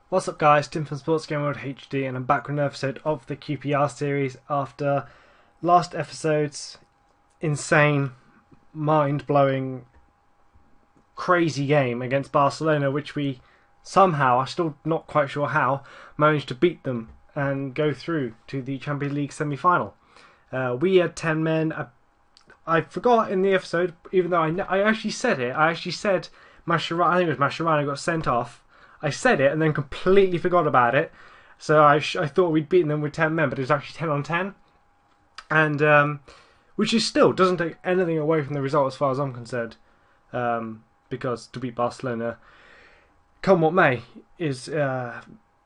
What's up guys, Tim from Sports Game World HD, and I'm back with another episode of the QPR series after last episode's insane, mind-blowing, crazy game against Barcelona, which we somehow, I'm still not quite sure how, managed to beat them and go through to the Champions League semi-final. We had 10 men. I forgot in the episode, even though I actually said it, I said Mascherano, I think it was Mascherano, got sent off. I said it and then completely forgot about it. So I thought we'd beaten them with 10 men, but it was actually 10 on 10. And which is still doesn't take anything away from the result as far as I'm concerned. Because to beat Barcelona, come what may, is an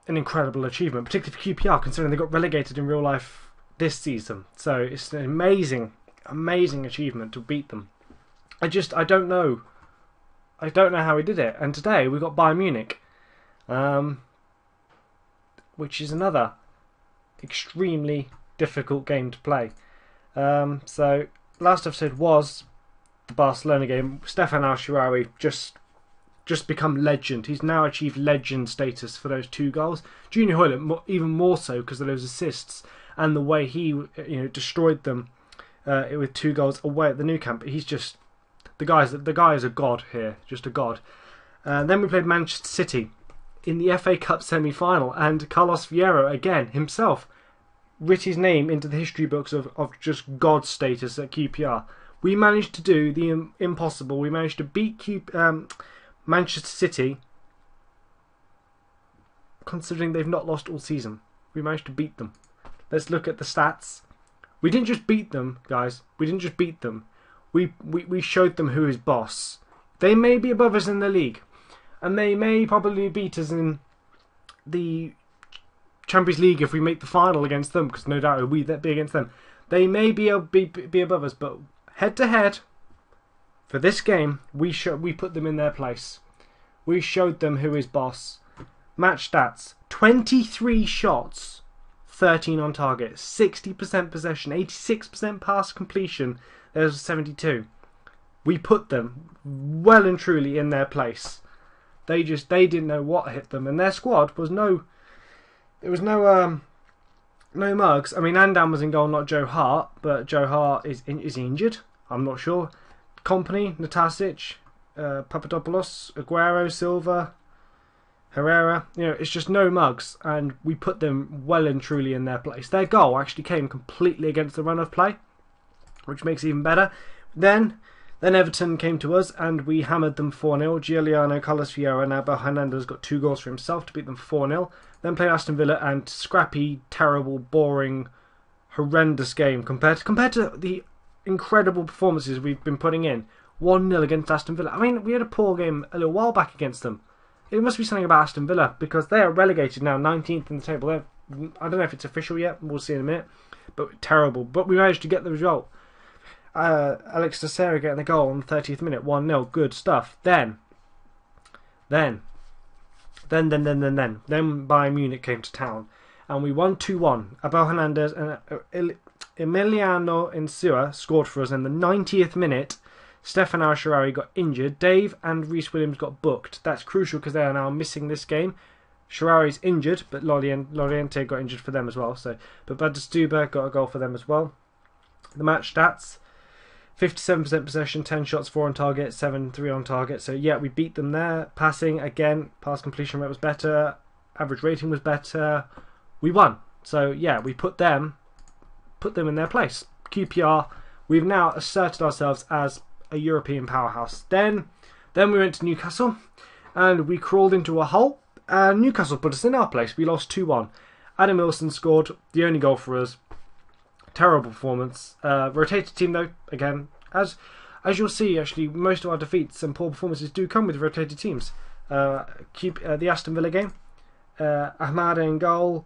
incredible achievement, particularly for QPR, considering they got relegated in real life this season. So it's an amazing achievement to beat them. I don't know how we did it. And today we got Bayern Munich. Which is another extremely difficult game to play. So last episode was the Barcelona game. Stefan Al-Sharawi just become legend. He's now achieved legend status for those 2 goals. Junior Hoylett even more so because of those assists and the way he destroyed them with 2 goals away at the Nou Camp. He's just the guy is a god here, just a god. Then we played Manchester City in the FA Cup semi-final, and Carlos Fierro again himself writ his name into the history books of just god status at QPR. We managed to do the impossible. We managed to beat Manchester City, considering they've not lost all season. We managed to beat them. Let's look at the stats. We didn't just beat them, guys. We didn't just beat them. We showed them who is boss. They may be above us in the league, and they may probably beat us in the Champions League if we make the final against them, because no doubt we'd be against them. They may be above us, but head to head for this game, we put them in their place. We showed them who is boss. Match stats: 23 shots, 13 on target, 60% possession, 86% pass completion. There's 72. We put them well and truly in their place. They didn't know what hit them, and their squad was no mugs. I mean, Andan was in goal, not Joe Hart, but Joe Hart is injured. I'm not sure. Kompany, Natasic, Papadopoulos, Aguero, Silva, Herrera. It's just no mugs, and we put them well and truly in their place. Their goal actually came completely against the run of play, which makes it even better. Then Everton came to us and we hammered them 4-0. Giuliano, Carlos Fierro and Abel Hernandez got 2 goals for himself to beat them 4-0. Then played Aston Villa, and scrappy, terrible, boring, horrendous game compared to the incredible performances we've been putting in. 1-0 against Aston Villa. I mean, we had a poor game a little while back against them. It must be something about Aston Villa, because they are relegated now, 19th in the table. I don't know if it's official yet. We'll see in a minute. But terrible. But we managed to get the result. Alex Teixeira getting the goal on the 30th minute, 1-0, good stuff. Then Bayern Munich came to town, and we won 2-1. Abel Hernandez and Emiliano Insua scored for us in the 90th minute. Stefan Al-Sharawi got injured. Dave and Reece Williams got booked. That's crucial because they are now missing this game. Sharawi's injured, but Loriente got injured for them as well. But Batistuta got a goal for them as well. The match stats: 57% possession, 10 shots, 4 on target, 7-3 on target. So yeah, we beat them there. Passing, again, pass completion rate was better. Average rating was better. We won. So yeah, we put them in their place. QPR, we've now asserted ourselves as a European powerhouse. Then we went to Newcastle, and we crawled into a hole, and Newcastle put us in our place. We lost 2-1. Adam Wilson scored the only goal for us. Terrible performance. Rotated team though, again, as you'll see, actually most of our defeats and poor performances do come with rotated teams. The Aston Villa game, Ahmad in goal,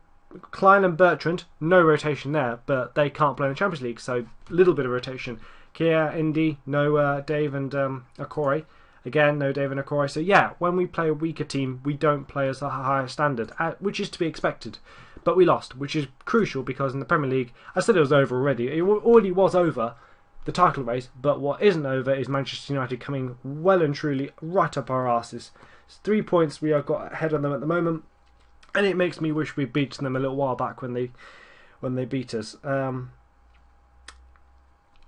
Klein and Bertrand, no rotation there, but they can't play in the Champions League, so a little bit of rotation. Kia, Indy, no Dave and Akore. Again, no Dave and Akore. So yeah, when we play a weaker team, we don't play as a higher standard, which is to be expected. But we lost, which is crucial because in the Premier League, I said it was over already. It already was over, the title race, but what isn't over is Manchester United coming well and truly right up our arses. It's 3 points we have got ahead of them at the moment. And it makes me wish we'd beaten them a little while back when they beat us.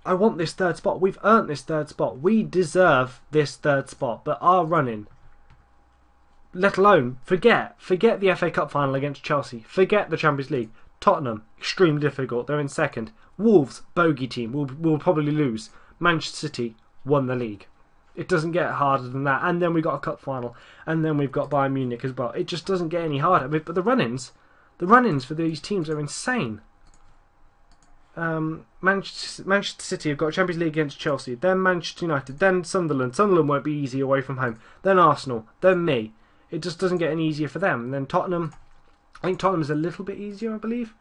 I want this third spot. We've earned this third spot. We deserve this third spot. But our running, let alone, forget the FA Cup final against Chelsea. Forget the Champions League. Tottenham, extremely difficult. They're in second. Wolves, bogey team. We'll probably lose. Manchester City won the league. It doesn't get harder than that. And then we got a cup final. And then we've got Bayern Munich as well. It just doesn't get any harder. But the run-ins for these teams are insane. Manchester City have got Champions League against Chelsea, then Manchester United, then Sunderland. Sunderland won't be easy away from home. Then Arsenal, then me. It just doesn't get any easier for them. And then Tottenham, I think Tottenham is a little bit easier, I believe.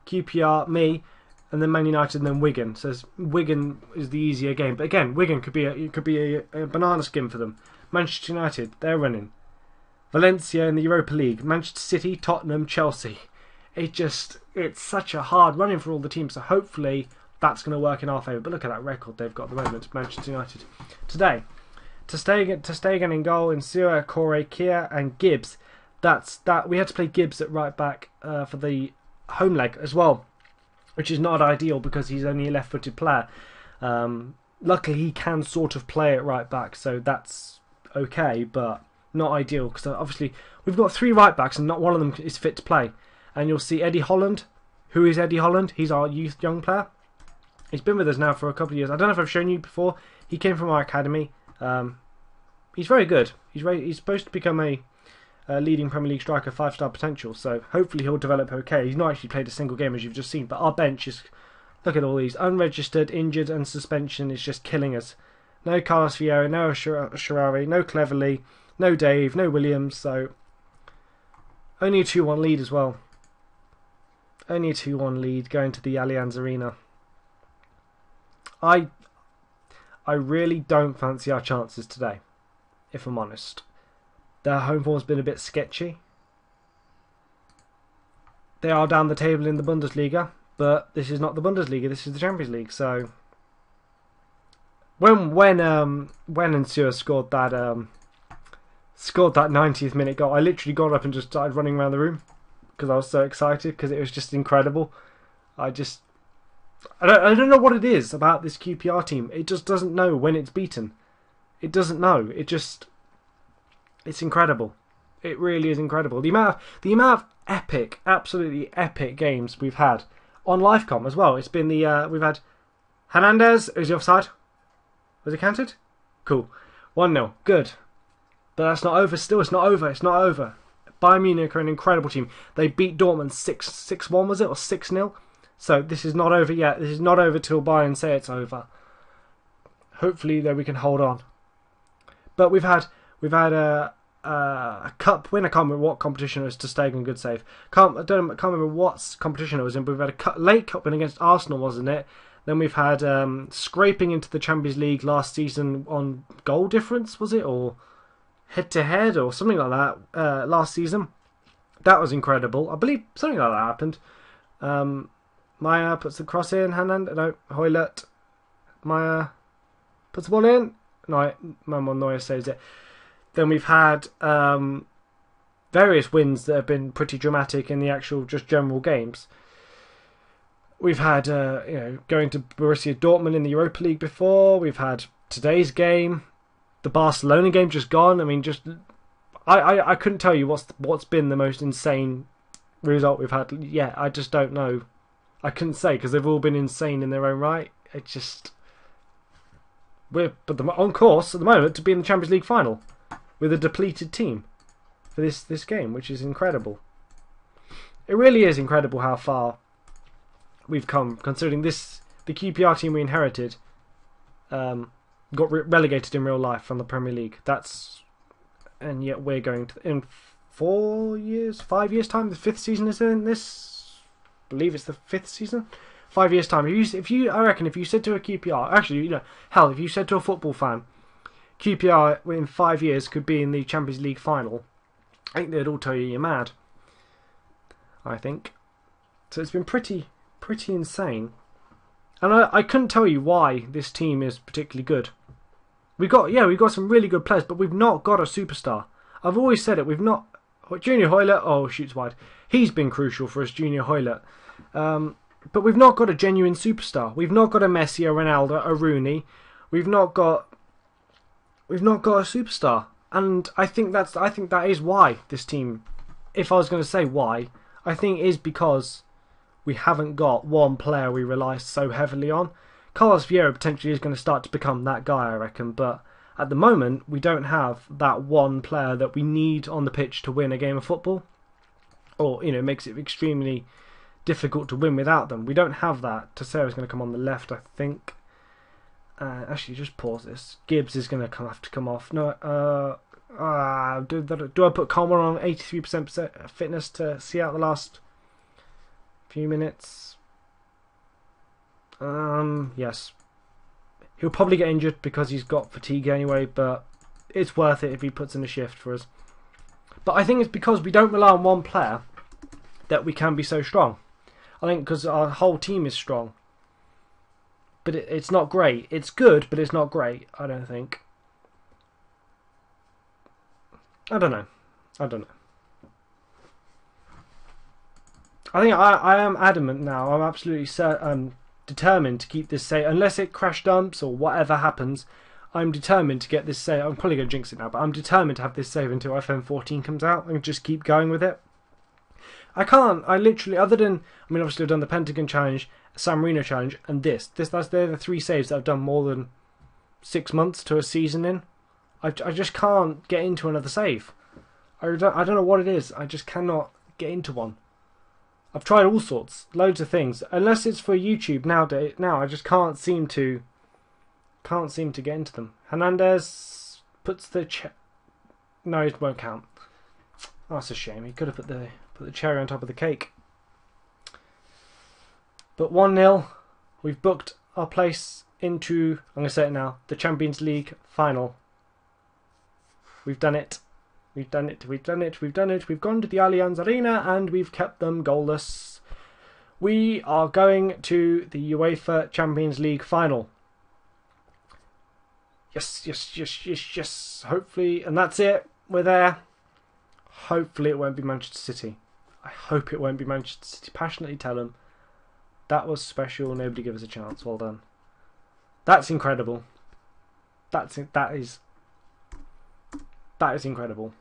QPR, me, and then Man United, and then Wigan. So Wigan is the easier game. But again, Wigan could be a banana skin for them. Manchester United, they're running. Valencia in the Europa League. Manchester City, Tottenham, Chelsea. It's such a hard running for all the teams, so hopefully that's going to work in our favour. But look at that record they've got at the moment, Manchester United. Today, to stay again in goal, in Insua, Corey, Kia and Gibbs. We had to play Gibbs at right back for the home leg as well, which is not ideal because he's only a left-footed player. Luckily, he can sort of play at right back, so that's okay, but not ideal because obviously we've got 3 right backs and not one of them is fit to play. And you'll see Eddie Holland. Who is Eddie Holland? He's our young player. He's been with us now for a couple of years. I don't know if I've shown you before. He came from our academy. He's very good. He's supposed to become a leading Premier League striker, 5-star potential. So hopefully he'll develop okay. He's not actually played a single game as you've just seen. But our bench is, look at all these. Unregistered, injured and suspension is just killing us. No Carlos Vieira, no Sharari, no Cleverley, no Dave, no Williams. So only a 2-1 lead as well. Only a 2-1 lead going to the Allianz Arena. I really don't fancy our chances today, if I'm honest. Their home form's been a bit sketchy. They are down the table in the Bundesliga, but this is not the Bundesliga, this is the Champions League, so when Insua scored that 90th minute goal, I literally got up and just started running around the room. Because I was so excited, because it was just incredible. I don't know what it is about this QPR team. It just doesn't know when it's beaten. It doesn't know. It's incredible. It really is incredible. The amount of epic, absolutely epic games we've had on Livecom as well. It's been we've had Hernandez. Is he offside? Was it counted? Cool. 1-0. Good. But that's not over. Still, it's not over. It's not over. Bayern Munich are an incredible team. They beat Dortmund 6-1, was it? Or 6-0? So this is not over yet. This is not over till Bayern say it's over. Hopefully, though, we can hold on. But we've had a cup win. I can't remember what competition it was. To Stegen, good save. Can't remember what competition it was in. But we've had a late cup win against Arsenal, wasn't it? Then we've had scraping into the Champions League last season on goal difference, was it? Or head-to-head or something like that last season. That was incredible. I believe something like that happened. Maya puts the cross in. Hoylett. Maya puts the ball in. Manuel Neuer saves it. Then we've had various wins that have been pretty dramatic in the actual just general games. We've had going to Borussia Dortmund in the Europa League before. We've had today's game. The Barcelona game just gone. I mean, I couldn't tell you what's been the most insane result we've had. Yeah, I just don't know. I couldn't say because they've all been insane in their own right. We're on course at the moment to be in the Champions League final with a depleted team for this game, which is incredible. It really is incredible how far we've come, considering the QPR team we inherited got relegated in real life from the Premier League. And yet we're going to in 5 years time. The 5th season is in this. I believe it's the 5th season. 5 years time. I reckon if you said to a QPR, actually, hell, if you said to a football fan, QPR in 5 years could be in the Champions League final, I think they'd all tell you you're mad. I think. So it's been pretty insane. And I couldn't tell you why this team is particularly good. We've got some really good players, but we've not got a superstar. I've always said it. We've not. Junior Hoylett, oh, shoots wide. He's been crucial for us, Junior Hoylett. But we've not got a genuine superstar. We've not got a Messi, a Ronaldo, a Rooney. We've not got a superstar. And I think that is why this team, if I was going to say why, I think it is because we haven't got one player we rely so heavily on. Carlos Vieira potentially is going to start to become that guy, I reckon, but at the moment we don't have that one player that we need on the pitch to win a game of football, or it makes it extremely difficult to win without them. We don't have that. Tessera's going to come on the left, I think. Actually, just pause this. Gibbs is going to have to come off. No, do I put Coleman on 83% fitness to see out the last few minutes? Yes. He'll probably get injured because he's got fatigue anyway, but it's worth it if he puts in a shift for us. But I think it's because we don't rely on one player that we can be so strong. I think because our whole team is strong. But it's not great. It's good, but it's not great, I don't think. I don't know. I think I am adamant now. I'm absolutely determined to keep this safe. Unless it crash dumps or whatever happens, I'm determined to get this save. I'm probably going to jinx it now, but I'm determined to have this save until FM 14 comes out and just keep going with it. I literally, other than, obviously I've done the Pentagon Challenge, San Marino Challenge, and they're the 3 saves that I've done more than 6 months to a season in. I just can't get into another save. I don't know what it is. I just cannot get into one. I've tried all sorts, loads of things. Unless it's for YouTube now I just can't seem to get into them. Hernandez puts the no, it won't count. Oh, that's a shame. He could have put the cherry on top of the cake. But 1-0, we've booked our place into, I'm going to say it now, the Champions League final. We've done it. We've gone to the Allianz Arena and we've kept them goalless. We are going to the UEFA Champions League final. Yes. Hopefully, and that's it. We're there. Hopefully it won't be Manchester City. I hope it won't be Manchester City. Passionately tell them. That was special. Nobody give us a chance. Well done. That's incredible. That is incredible.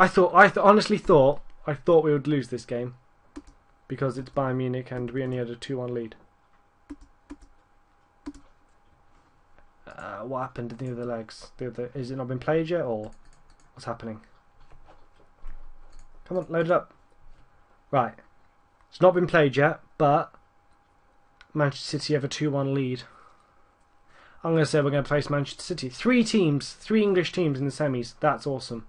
I honestly thought we would lose this game because it's Bayern Munich and we only had a 2-1 lead. What happened to the other legs? Is it not been played yet, or what's happening? Come on, load it up. Right, it's not been played yet, but Manchester City have a 2-1 lead. I'm going to say we're going to place Manchester City. 3 English teams in the semis. That's awesome.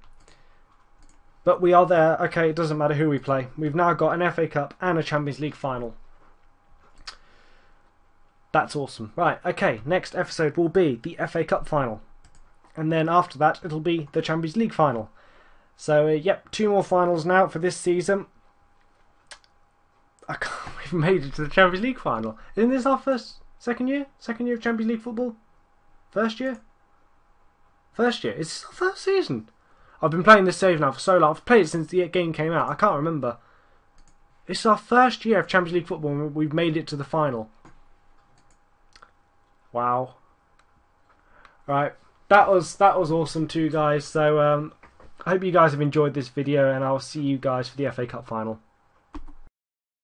But we are there. Okay, it doesn't matter who we play. We've now got an FA Cup and a Champions League final. That's awesome. Right, okay, next episode will be the FA Cup final. And then after that, it'll be the Champions League final. So, yep, 2 more finals now for this season. We've made it to the Champions League final. Isn't this our second year of Champions League football? First year? Is this our first season? I've been playing this save now for so long. I've played it since the game came out. I can't remember. It's our first year of Champions League football and we've made it to the final. Wow. Right. That was awesome too, guys. So I hope you guys have enjoyed this video and I'll see you guys for the FA Cup final.